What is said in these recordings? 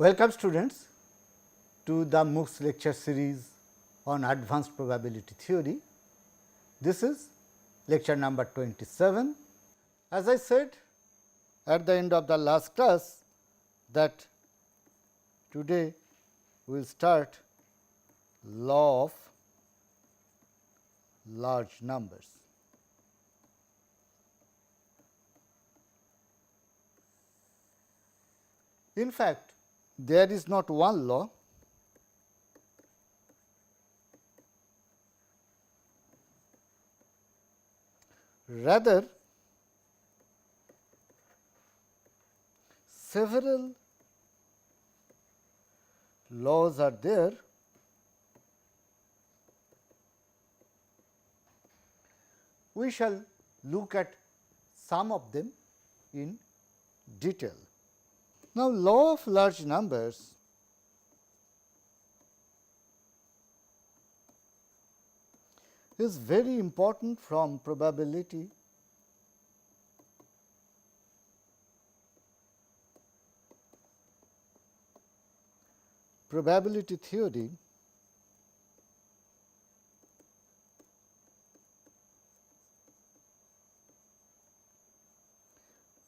Welcome students to the MOOCs lecture series on advanced probability theory. This is lecture number 27. As I said at the end of the last class that today we will start law of large numbers. In fact, there is not one law, rather several laws are there we shall look at some of them in detail. Now, law of large numbers is very important from probability theory,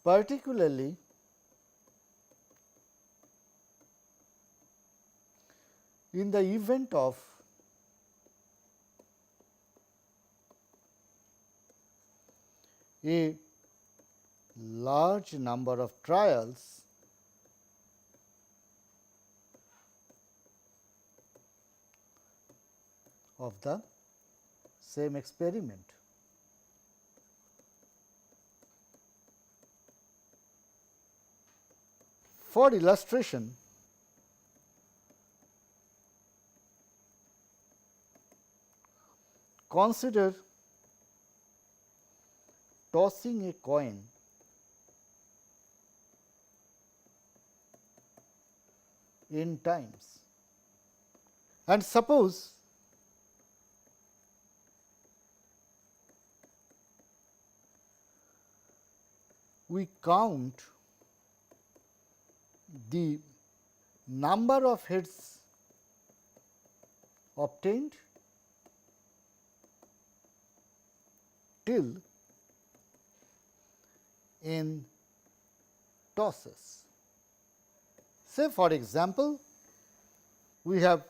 particularly in the event of a large number of trials of the same experiment. For illustration, consider tossing a coin n times, and suppose we count the number of heads obtained till in tosses. Say for example, we have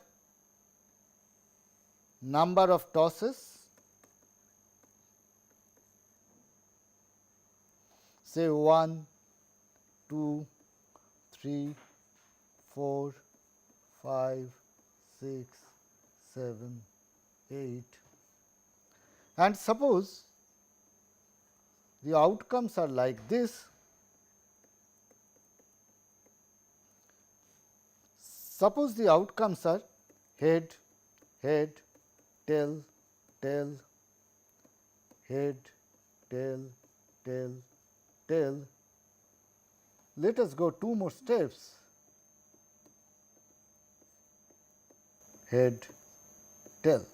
number of tosses, say 1, 2, 3, 4, 5, 6, 7, 8, and suppose the outcomes are like this. Suppose the outcomes are head, head, tail, tail, head, tail, tail, tail. Let us go two more steps, head, tail.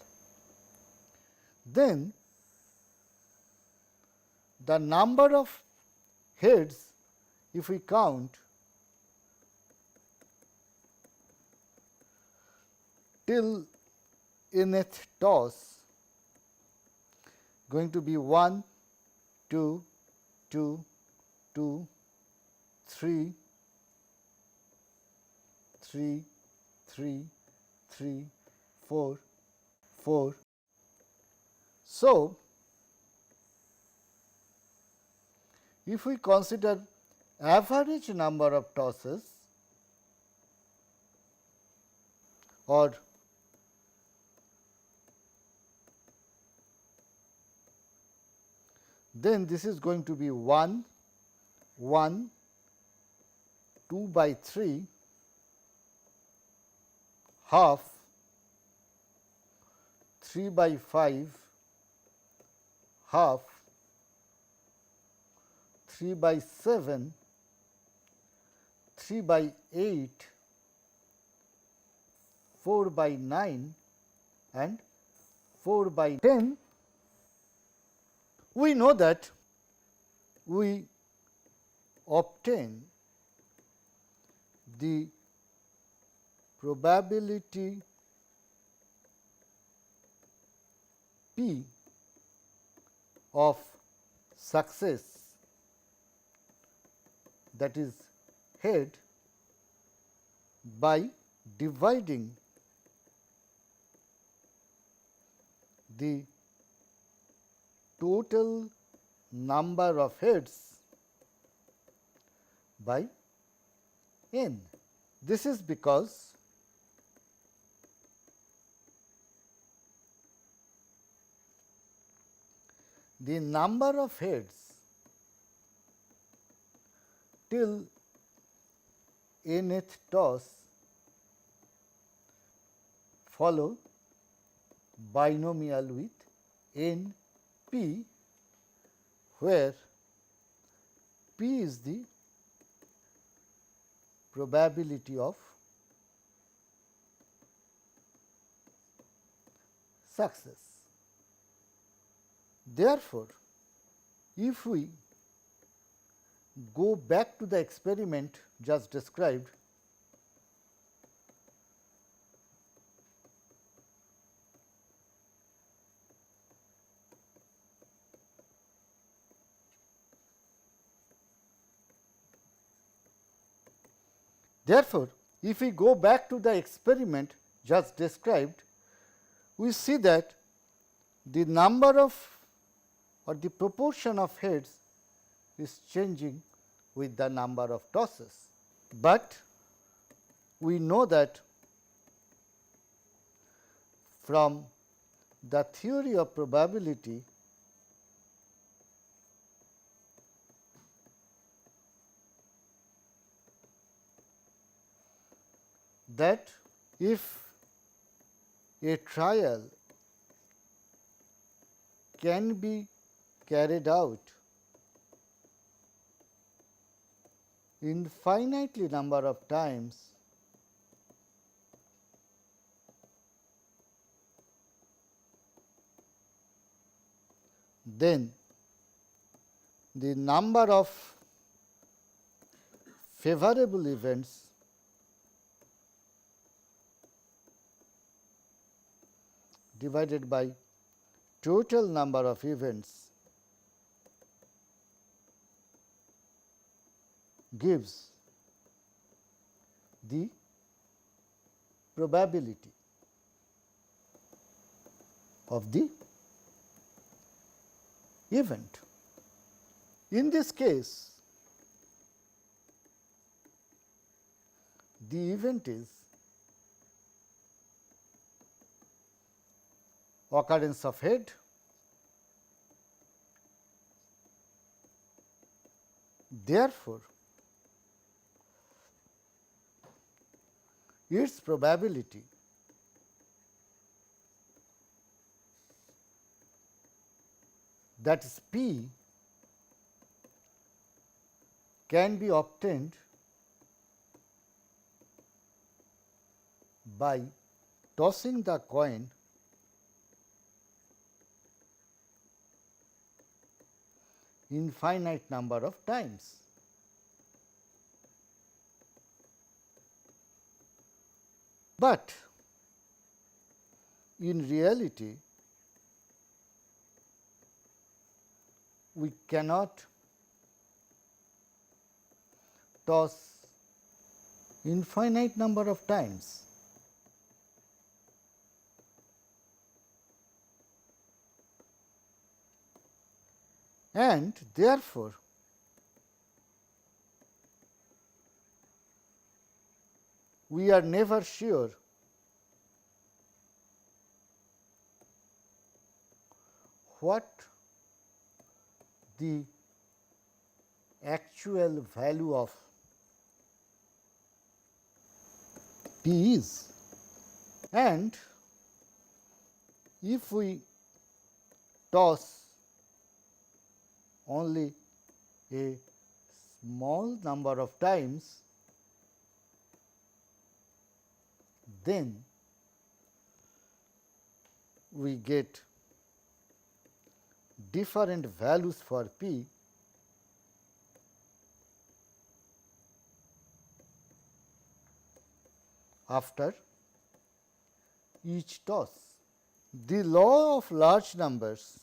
Then the number of heads, if we count till nth toss, going to be 1, 2, 2, 2, 3, 3, 3, 3, 4, 4. So, if we consider average number of tosses, or then this is going to be 1, 1, 2 by 3, half, 3 by 5, half, 3 by 7, 3 by 8, 4 by 9 and 4 by 10. We know that we obtain the probability P of success, that is head, by dividing the total number of heads by n. This is because the number of heads till nth toss follow binomial with n p, where p is the probability of success. Therefore, if we go back to the experiment just described, if we go back to the experiment just described, we see that the number of or the proportion of heads is changing with the number of tosses. But we know that from the theory of probability, that if a trial can be carried out infinitely number of times, then the number of favorable events divided by total number of events gives the probability of the event. In this case, the event is occurrence of head, therefore, its probability that is P can be obtained by tossing the coin infinite number of times. But in reality, we cannot toss infinite number of times. And therefore, we are never sure what the actual value of P is. And if we toss only a small number of times, then we get different values for P after each toss. The law of large numbers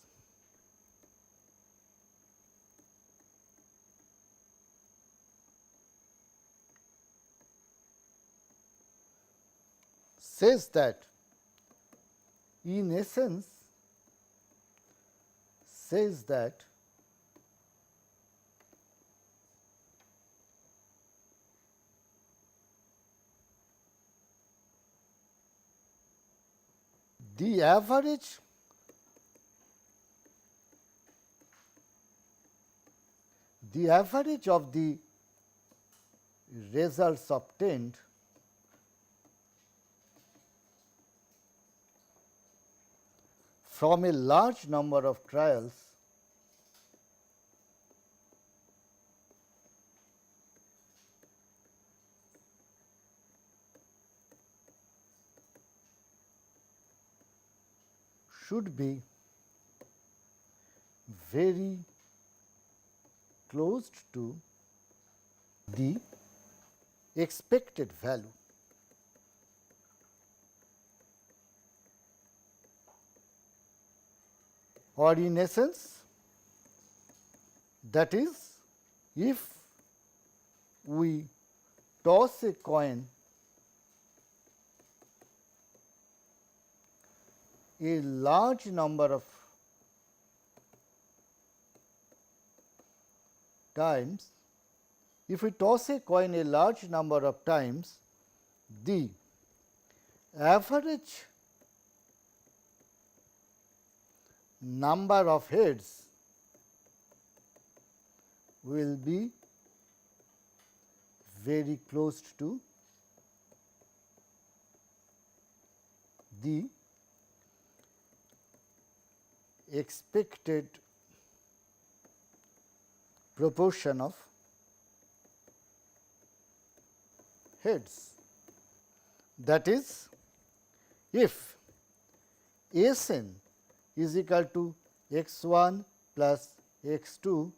says that, in essence, says that the average of the results obtained from a large number of trials should be very close to the expected value. Or in essence, that is, if we toss a coin a large number of times, if we toss a coin a large number of times, the average number of heads will be very close to the expected proportion of heads. That is, if Sn is equal to x 1 plus x 2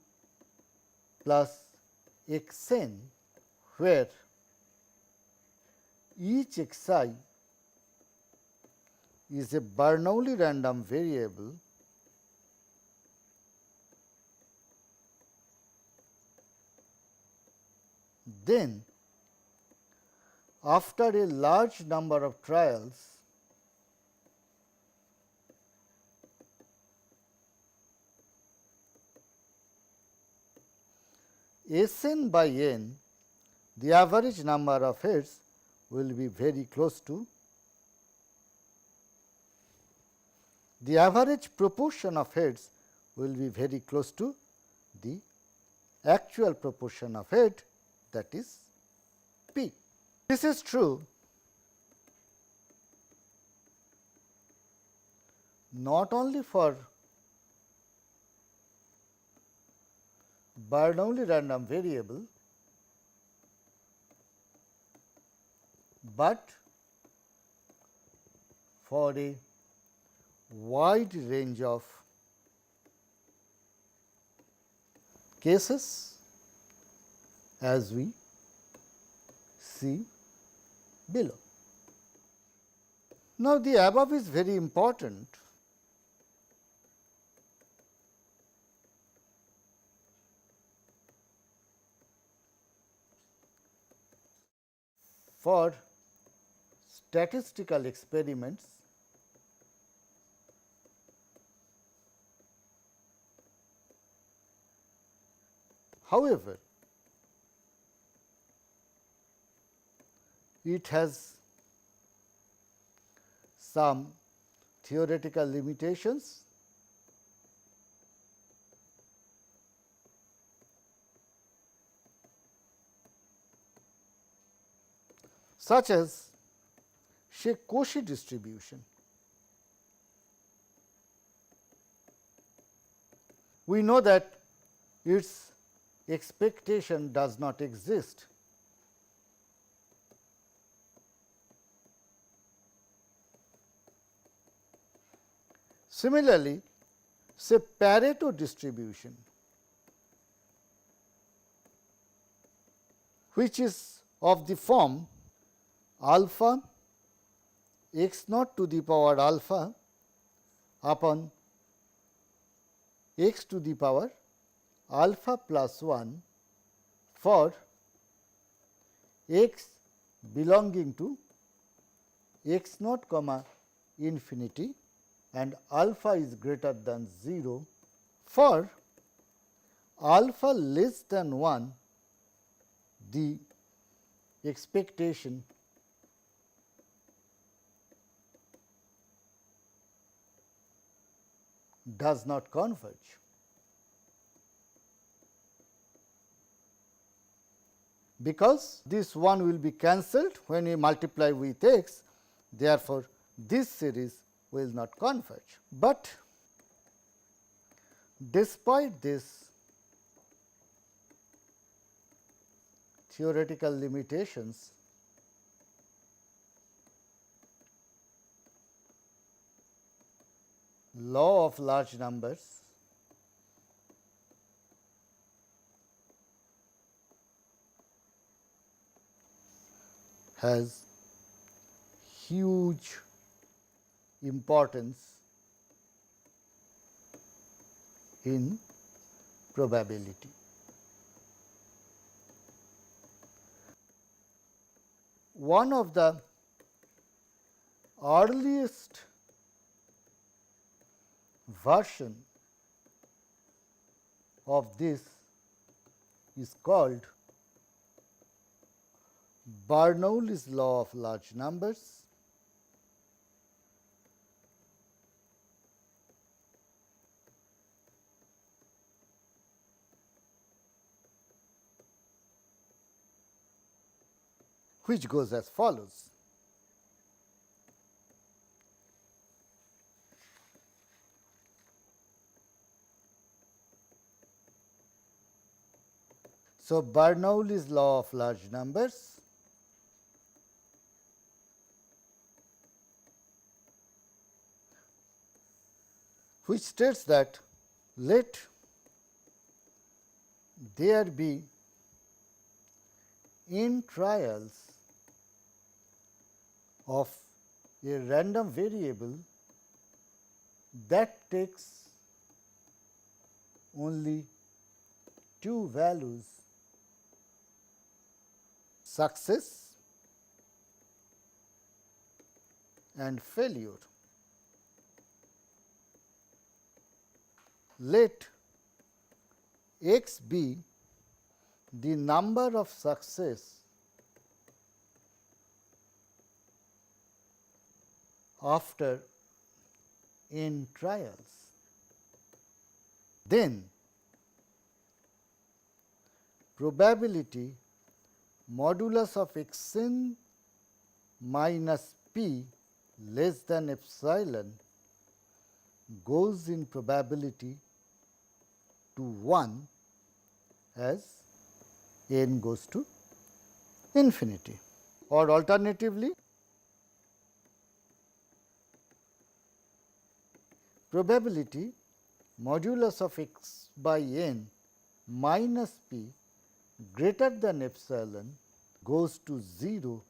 plus x n, where each xi is a Bernoulli random variable, then after a large number of trials, Sn by n, the average number of heads will be very close to the average proportion of heads will be very close to the actual proportion of head, that is p. This is true not only for Bernoulli random variable, but for a wide range of cases, as we see below. Now, the above is very important for statistical experiments. However, it has some theoretical limitations. Such as say Cauchy distribution. We know that its expectation does not exist. Similarly, say Pareto distribution, which is of the form alpha x naught to the power alpha upon x to the power alpha plus 1 for x belonging to x naught comma infinity and alpha is greater than 0. For alpha less than 1, the expectation does not converge. Because this 1 will be cancelled when we multiply with x, therefore, this series will not converge. But despite this theoretical limitations, law of large numbers has huge importance in probability. One of the earliest version of this is called Bernoulli's law of large numbers. Which goes as follows. So, Bernoulli's law of large numbers which states that let there be n trials of a random variable that takes only two values, success and failure. Let x be the number of success after n trials. Then probability modulus of x n minus p less than epsilon goes in probability to 1 as n goes to infinity, or alternatively probability modulus of x by n minus p greater than epsilon goes to 0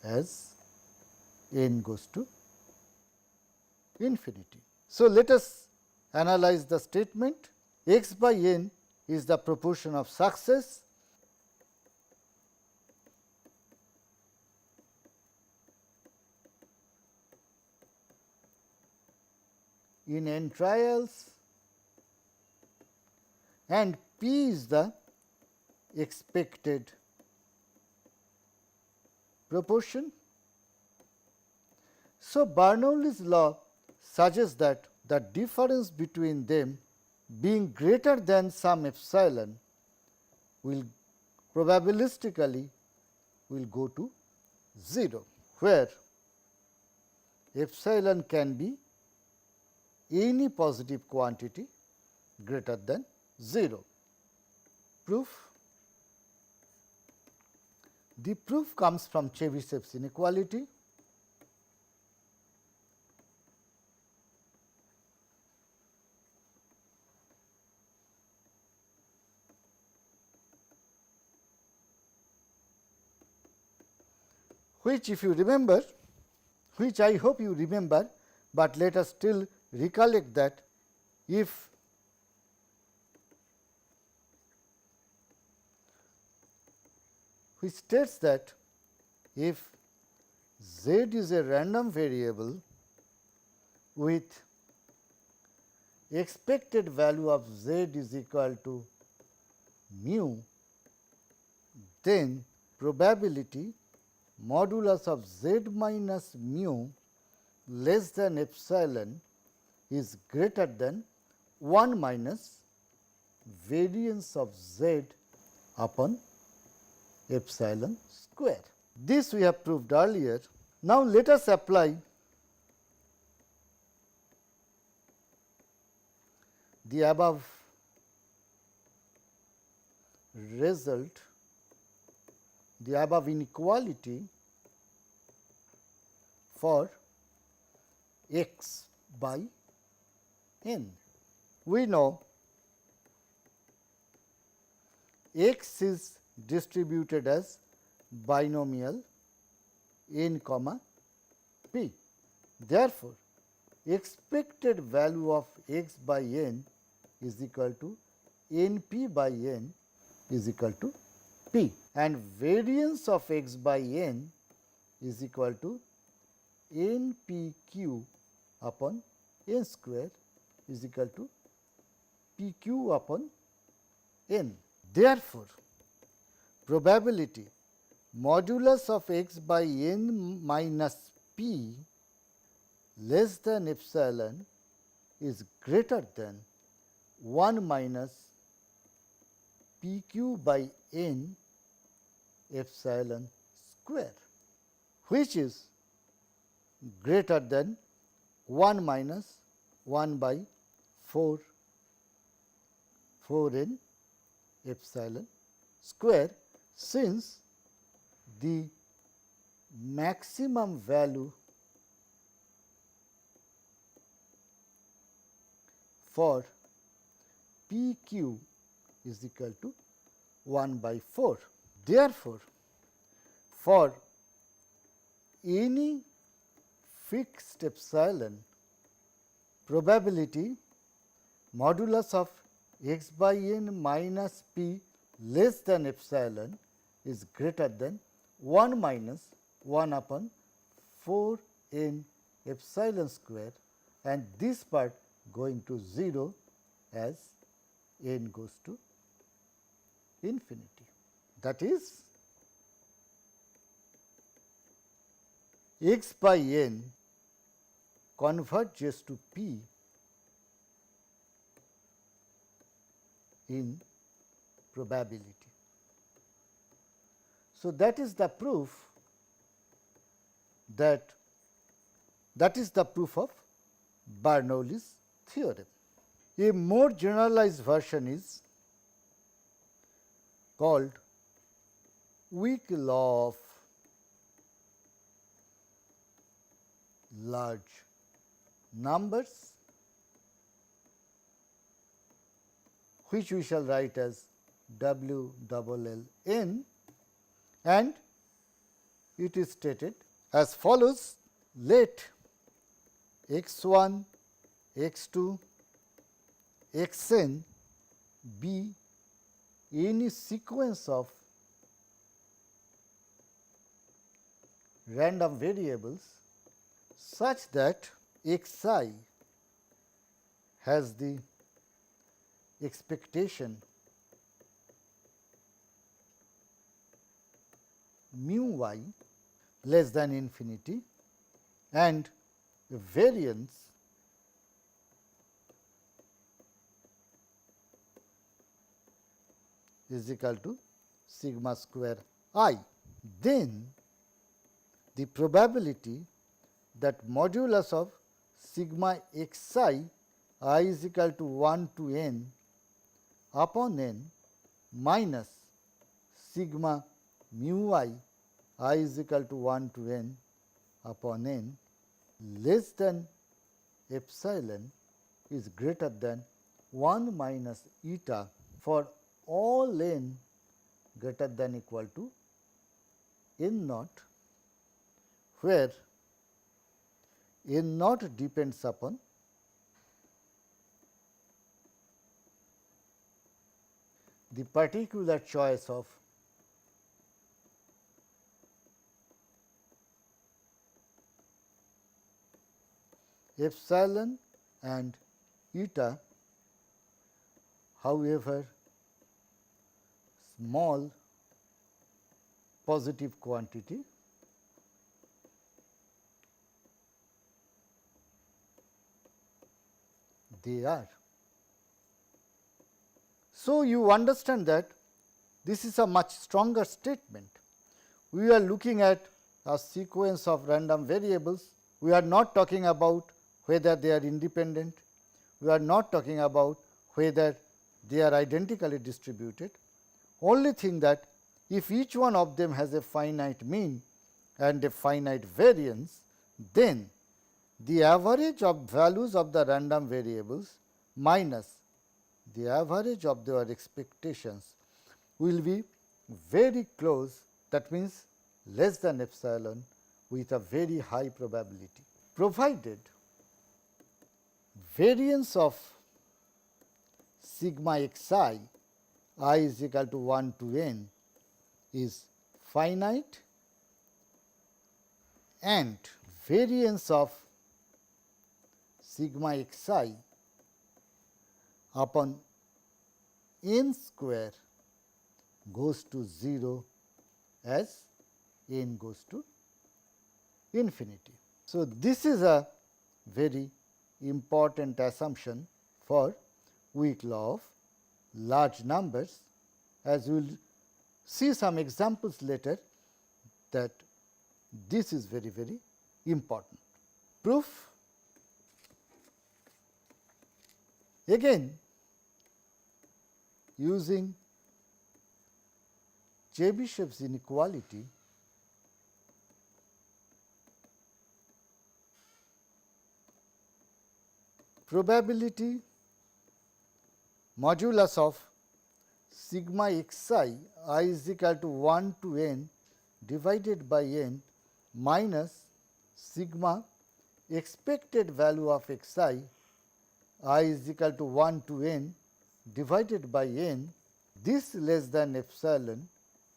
as n goes to infinity. So, let us analyze the statement. X by n is the proportion of success in n trials and p is the expected proportion. So, Bernoulli's law suggests that the difference between them being greater than some epsilon will probabilistically will go to 0, where epsilon can be any positive quantity greater than 0. Proof. The proof comes from Chebyshev's inequality. which if you remember, which I hope you remember, but let us still recollect that if which states that if z is a random variable with expected value of z is equal to mu, then probability modulus of z minus mu less than epsilon is greater than 1 minus variance of z upon epsilon square. This we have proved earlier. Now, let us apply the above result, the above inequality for x by n. We know x is distributed as binomial n comma p. Therefore, expected value of x by n is equal to n p by n is equal to p, and variance of x by n is equal to n p q upon n square is equal to p q upon n. Therefore, probability modulus of x by n minus p less than epsilon is greater than 1 minus p q by n epsilon square, which is greater than 1 minus 1 by 4 n epsilon square, since the maximum value for p q is equal to 1 by 4. Therefore, for any fixed epsilon, probability modulus of x by n minus p less than epsilon is greater than 1 minus 1 upon 4 n epsilon square, and this part going to 0 as n goes to infinity. That is, x by n converges to p in probability. So, that is the proof that is the proof of Bernoulli's theorem. A more generalized version is called weak law of large numbers, which we shall write as WLLN, and it is stated as follows: let x1, x2, xn be any sequence of random variables such that xi has the expectation mu y less than infinity and variance is equal to sigma square I. Then the probability that modulus of sigma xi I is equal to 1 to n upon n minus sigma mu I is equal to 1 to n upon n less than epsilon is greater than 1 minus eta for all n greater than equal to n naught where n naught depends upon the particular choice of epsilon and eta, however small positive quantity they are. So, you understand that this is a much stronger statement. We are looking at a sequence of random variables. We are not talking about whether they are independent. We are not talking about whether they are identically distributed. Only thing that if each one of them has a finite mean and a finite variance, then the average of values of the random variables minus the average of their expectations will be very close, that means less than epsilon with a very high probability, provided variance of sigma xi I is equal to 1 to n is finite and variance of sigma xi upon n square goes to 0 as n goes to infinity. So, this is a very important assumption for weak law of large numbers, as we will see some examples later that this is very, very important. Proof. Again, using Chebyshev's inequality, probability modulus of sigma xi I is equal to 1 to n divided by n minus sigma expected value of xi I is equal to 1 to n divided by n, this less than epsilon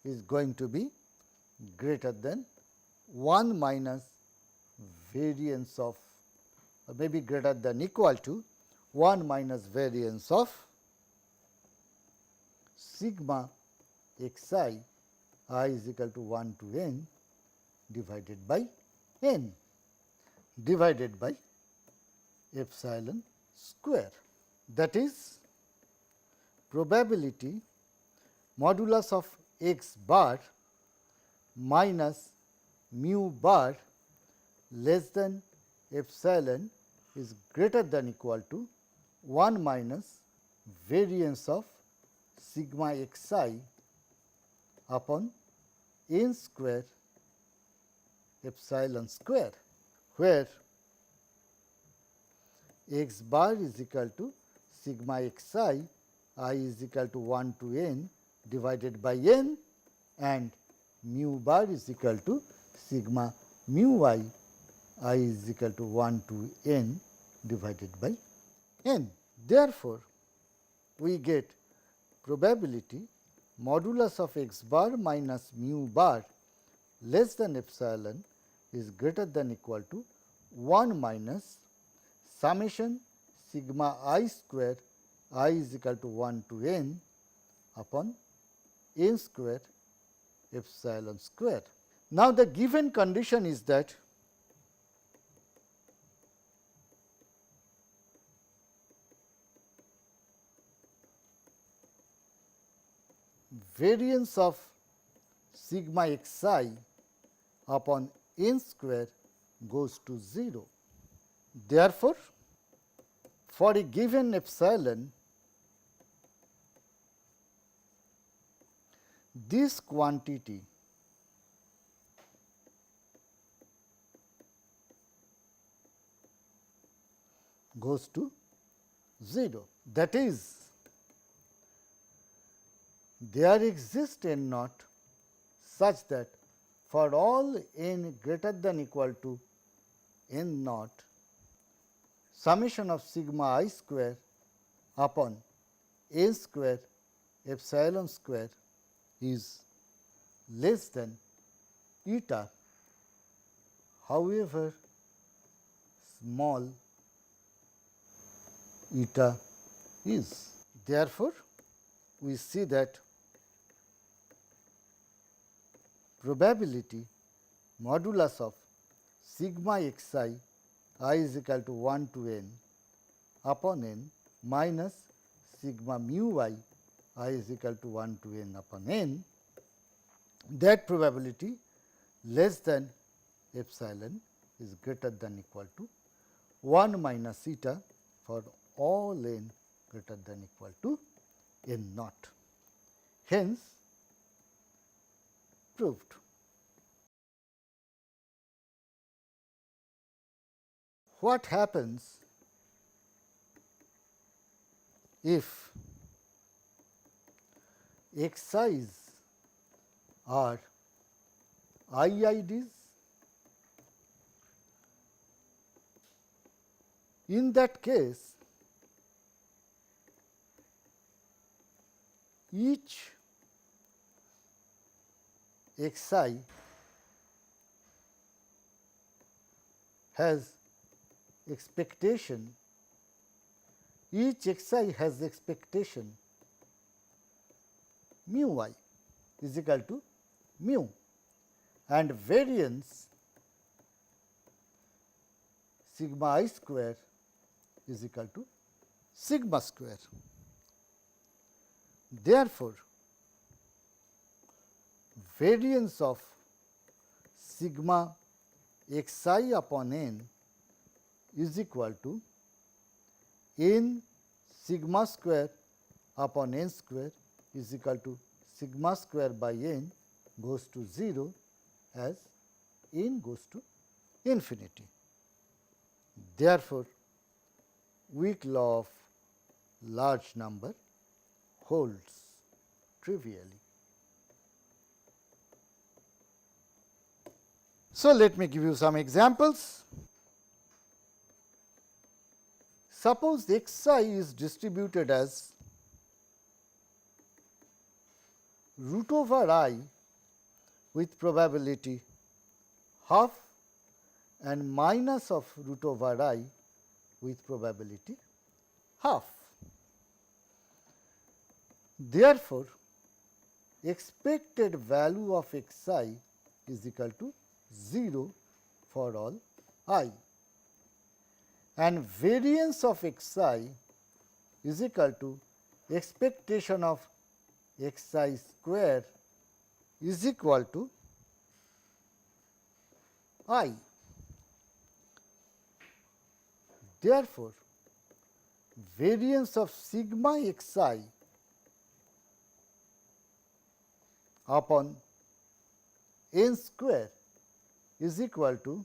is going to be greater than 1 minus variance of, or maybe greater than equal to 1 minus variance of sigma xi I is equal to 1 to n divided by n divided by epsilon square. That is, probability modulus of x bar minus mu bar less than epsilon is greater than equal to 1 minus variance of sigma xi upon n square epsilon square, where x bar is equal to sigma xi I is equal to 1 to n divided by n, and mu bar is equal to sigma mu I is equal to 1 to n divided by n. Therefore, we get probability modulus of x bar minus mu bar less than epsilon is greater than equal to 1 minus summation sigma I square I is equal to 1 to n upon n square epsilon square. Now, the given condition is that variance of sigma xi upon n square goes to 0. Therefore, for a given epsilon, this quantity goes to 0. That is, there exists n naught such that for all n greater than equal to n naught, summation of sigma I square upon n square epsilon square is less than eta, however small eta is. Therefore, we see that probability modulus of sigma xi I is equal to 1 to n upon n minus sigma mu I is equal to 1 to n upon n, that probability less than epsilon is greater than equal to 1 minus eta for all n greater than equal to n naught. Hence, proved. What happens if xi's are IIDs? In that case, each xi has expectation, each xi has expectation mu I is equal to mu, and variance sigma I square is equal to sigma square. Therefore, variance of sigma xi upon n is equal to n sigma square upon n square is equal to sigma square by n goes to 0 as n goes to infinity. Therefore, weak law of large number holds trivially. So, let me give you some examples. Suppose xi is distributed as root over I with probability half and minus of root over I with probability half. Therefore, expected value of xi is equal to 0 for all I, and variance of xi is equal to expectation of xi square is equal to I. Therefore, variance of sigma xi upon n square is equal to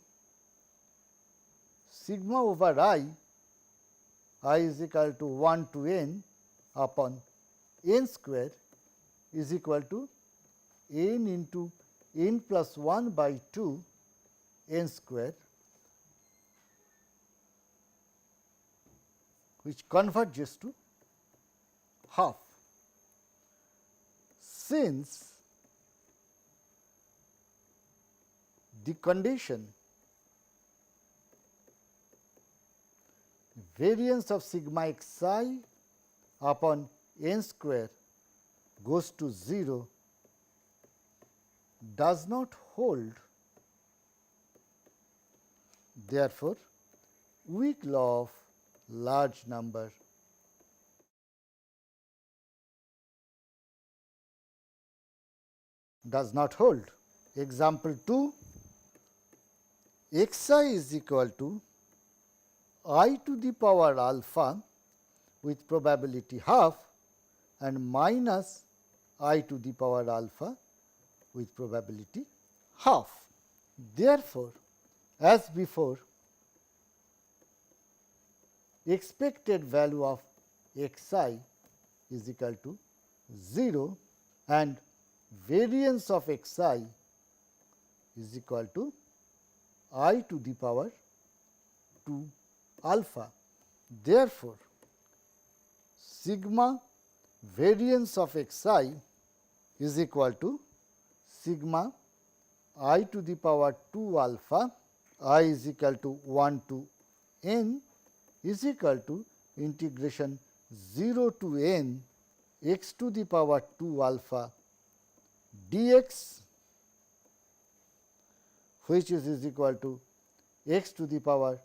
sigma over I is equal to 1 to n upon n square is equal to n into n plus 1 by 2 n square, which converges to half. Since the condition variance of sigma xi upon n square goes to 0 does not hold, therefore, weak law of large number does not hold. Example 2, xi is equal to I to the power alpha with probability half and minus I to the power alpha with probability half. Therefore, as before, expected value of xi is equal to 0 and variance of xi is equal to I to the power 2 alpha. Therefore, sigma variance of xi is equal to sigma I to the power 2 alpha, I is equal to 1 to n is equal to integration 0 to n x to the power 2 alpha dx, which is equal to x to the power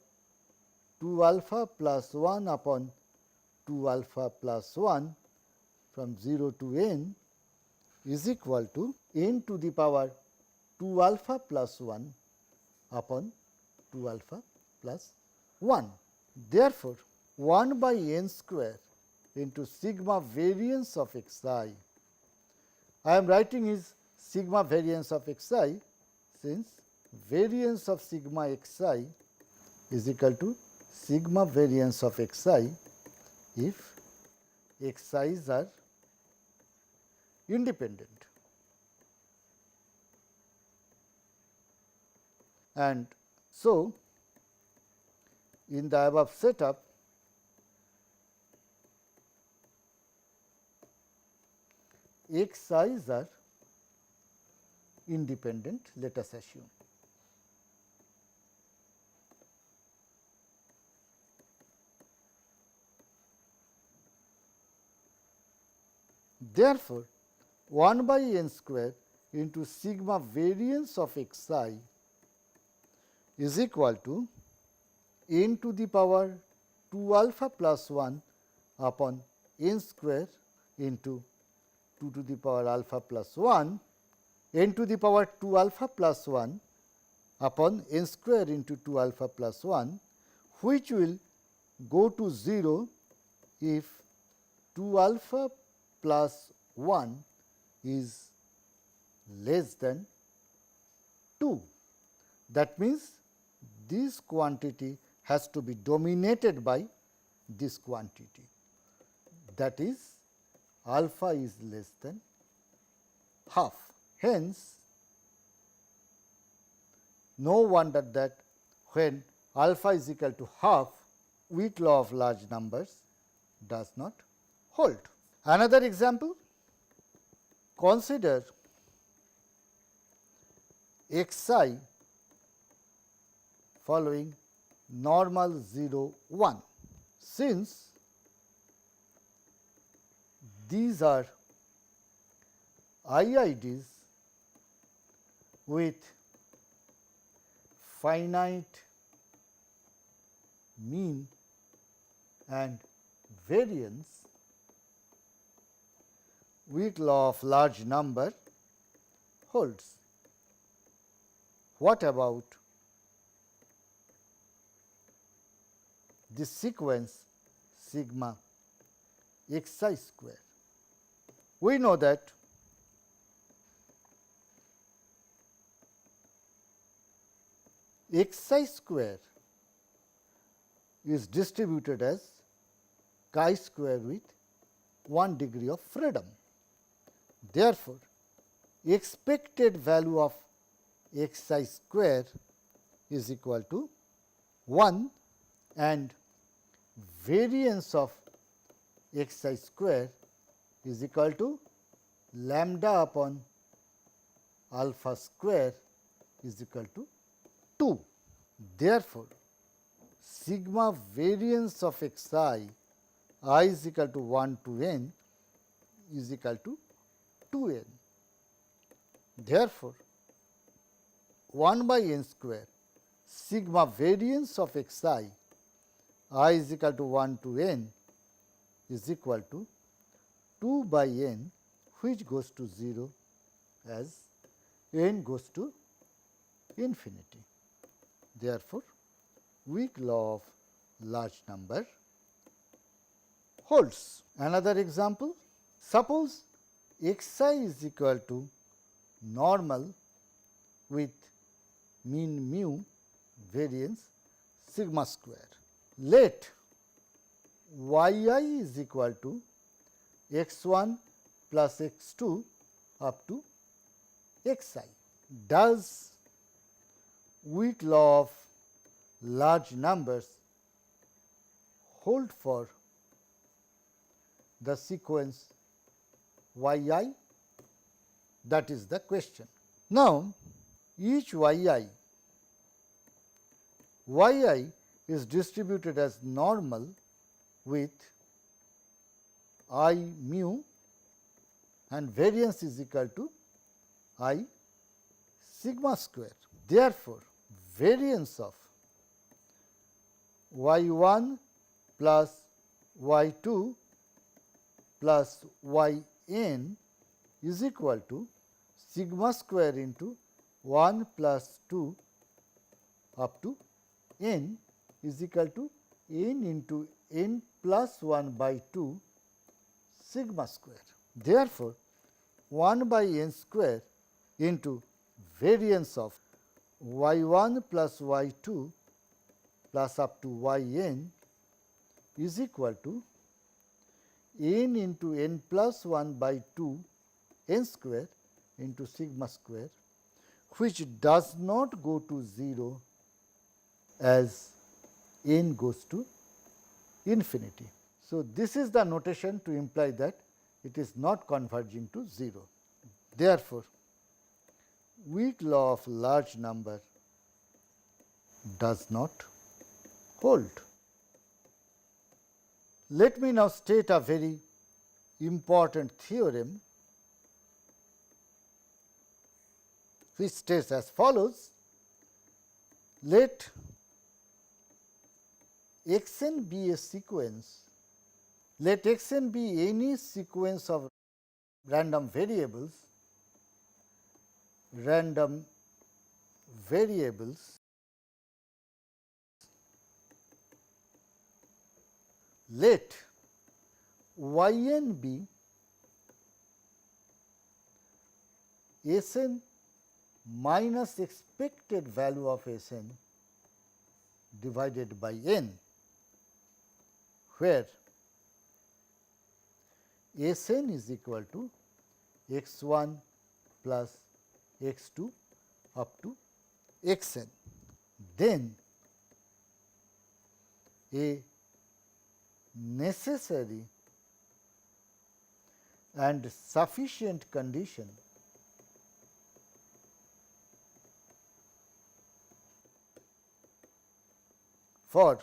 2 alpha plus 1 upon 2 alpha plus 1 from 0 to n is equal to n to the power 2 alpha plus 1 upon 2 alpha plus 1. Therefore, 1 by n square into sigma variance of xi, I am writing is sigma variance of xi, since variance of sigma xi is equal to sigma variance of xi if xi's are independent. And so, in the above setup, xi's are independent, let us assume. Therefore, 1 by n square into sigma variance of xi is equal to n to the power 2 alpha plus 1 upon n square into 2 to the power alpha plus 1, n to the power 2 alpha plus 1 upon n square into 2 alpha plus 1, which will go to 0 if 2 alpha plus 1 is less than 2. That means, this quantity has to be dominated by this quantity, that is alpha is less than half. Hence, no wonder that when alpha is equal to half, weak law of large numbers does not hold. Another example, consider xi following normal 0 1. Since these are IIDs with finite mean and variance, weak law of large number holds. What about this sequence sigma xi square? We know that xi square is distributed as chi square with 1 degree of freedom. Therefore, expected value of xi square is equal to 1 and variance of xi square is equal to lambda upon alpha square is equal to 2. Therefore, sigma variance of xi I is equal to 1 to n is equal to 2n. Therefore, 1 by n square sigma variance of xi I is equal to 1 to n is equal to 2 by n, which goes to 0 as n goes to infinity. Therefore, weak law of large number holds. Another example, suppose xi is equal to normal with mean mu variance sigma square. Let yi is equal to x1 plus x2 up to xi. Does weak law of large numbers hold for the sequence yi? That is the question. Now, each yi is distributed as normal with I mu and variance is equal to I sigma square. Therefore, variance of y1 plus y2 plus yn is equal to sigma square into 1 plus 2 up to n is equal to n into n plus 1 by 2 sigma square. Therefore, 1 by n square into variance of y1 plus y2 plus up to yn is equal to n into n plus 1 by 2 n square into sigma square, which does not go to 0 as n goes to infinity. So, this is the notation to imply that it is not converging to 0. Therefore, weak law of large number does not hold. Let me now state a very important theorem which states as follows: let x n be a sequence, let x n be any sequence of random variables let y n be S n minus expected value of S n divided by n, where S n is equal to x 1 plus x 2 up to x n. Then a necessary and sufficient condition for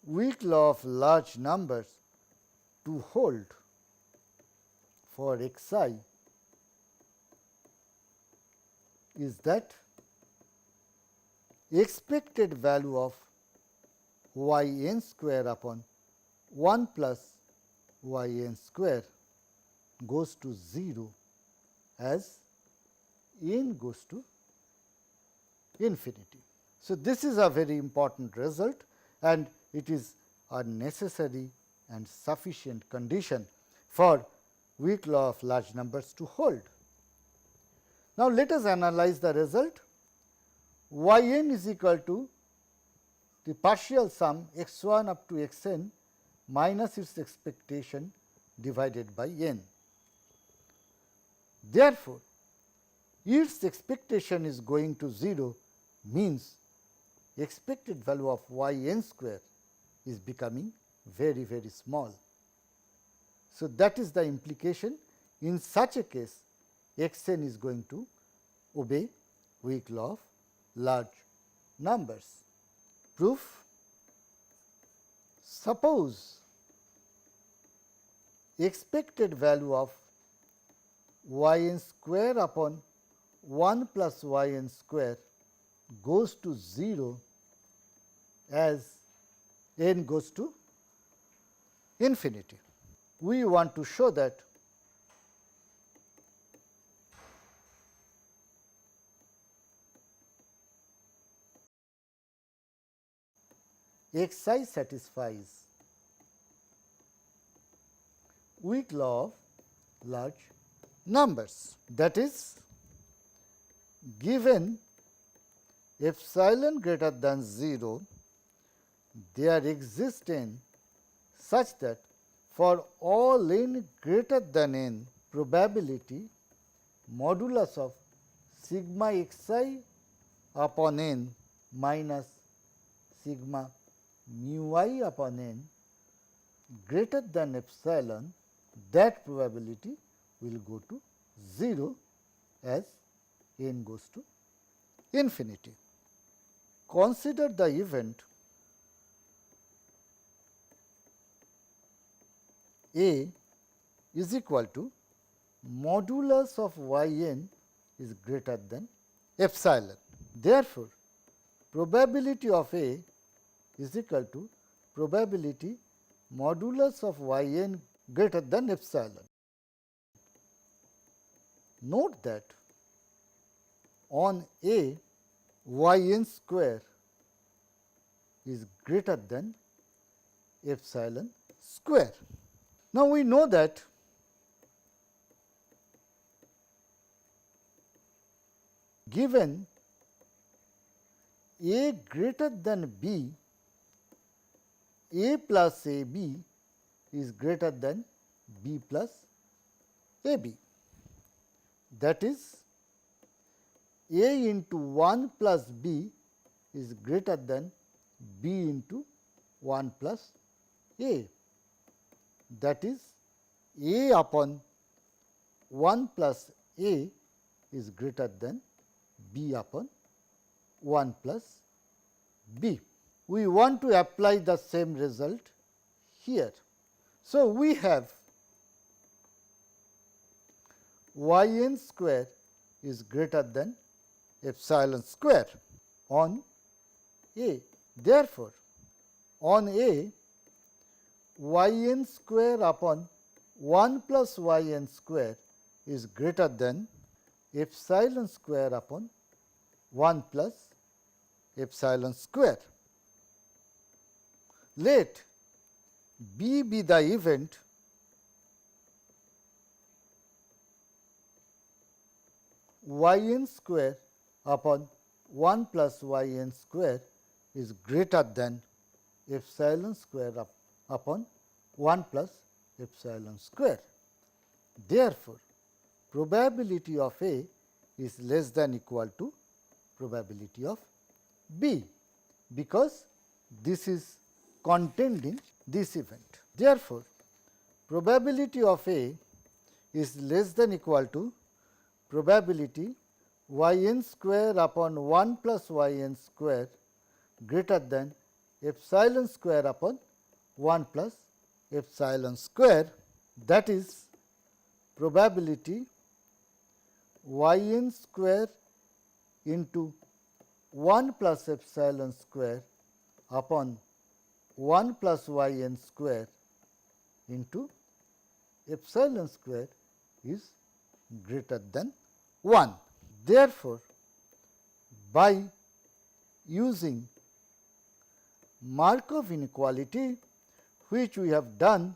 weak law of large numbers to hold for x I is that expected value of y n square upon 1 plus y n square goes to 0 as n goes to infinity. So, this is a very important result and it is a necessary and sufficient condition for weak law of large numbers to hold. Now, let us analyze the result. Y n is equal to the partial sum x 1 up to x n minus its expectation divided by n. Therefore, its expectation is going to 0 means expected value of y n square is becoming very, very small. So, that is the implication. In such a case, x n is going to obey weak law of large numbers. Proof: suppose expected value of y n square upon 1 plus y n square goes to 0 as n goes to infinity. We want to show that x I satisfies weak law of large numbers. That is, given epsilon greater than 0, there exists n such that for all n greater than n, probability modulus of sigma x I upon n minus sigma mu I upon n greater than epsilon, that probability will go to 0 as n goes to infinity. Consider the event A is equal to modulus of y n is greater than epsilon. Therefore, probability of A is equal to probability modulus of y n greater than epsilon. Note that on A, y n square is greater than epsilon square. Now, we know that given A greater than B, A plus A B is greater than B plus A B. That is, A into 1 plus B is greater than B into 1 plus A. That is, A upon 1 plus A is greater than B upon 1 plus B. We want to apply the same result here. So, we have y n square is greater than epsilon square on A. Therefore, on A, y n square upon 1 plus y n square is greater than epsilon square upon 1 plus epsilon square. Let B be the event y n square upon 1 plus y n square is greater than epsilon square upon 1 plus epsilon square. Therefore, probability of A is less than equal to probability of B, because this is contained in this event. Therefore, probability of A is less than equal to probability y n square upon 1 plus y n square greater than epsilon square upon 1 plus epsilon square, that is probability y n square into 1 plus epsilon square upon 1 plus y n square into epsilon square is greater than 1. Therefore, by using Markov inequality, which we have done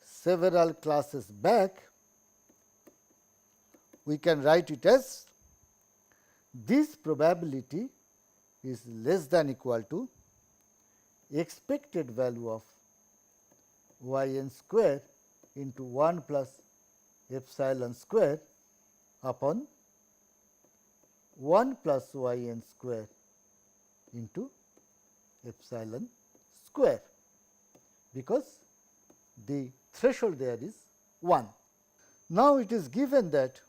several classes back, we can write it as this probability is less than equal to expected value of y n square into 1 plus epsilon square upon 1 plus y n square into epsilon square, because the threshold there is 1. Now, it is given that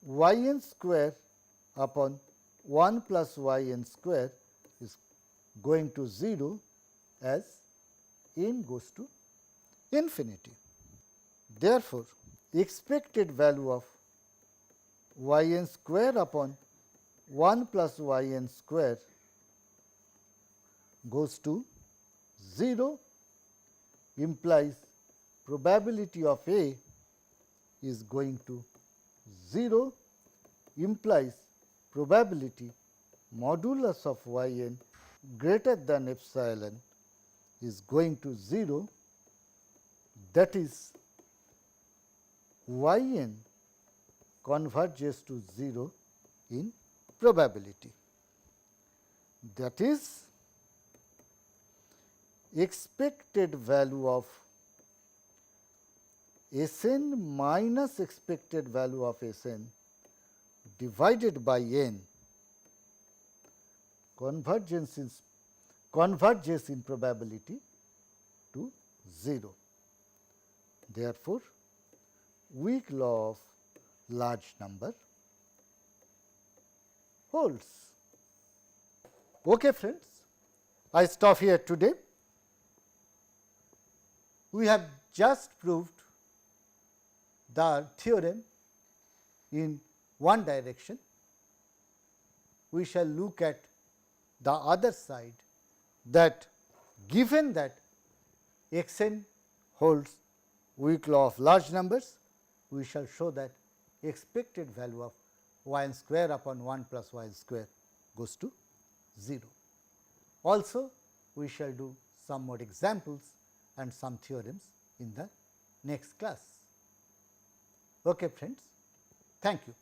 y n square upon 1 plus y n square is going to 0 as n goes to infinity. Therefore, expected value of y n square upon 1 plus y n square goes to 0, implies probability of A is going to 0, implies probability modulus of y n greater than epsilon is going to 0, that is y n converges to 0 in probability. That is, expected value of Sn minus expected value of Sn divided by n converges in probability to 0. Therefore, weak law of large number holds. Okay friends, I stop here today. We have just proved the theorem in one direction. We shall look at the other side, that given that x n holds weak law of large numbers, we shall show that expected value of y n square upon 1 plus y n square goes to 0. Also, we shall do some more examples and some theorems in the next class. Okay friends, thank you.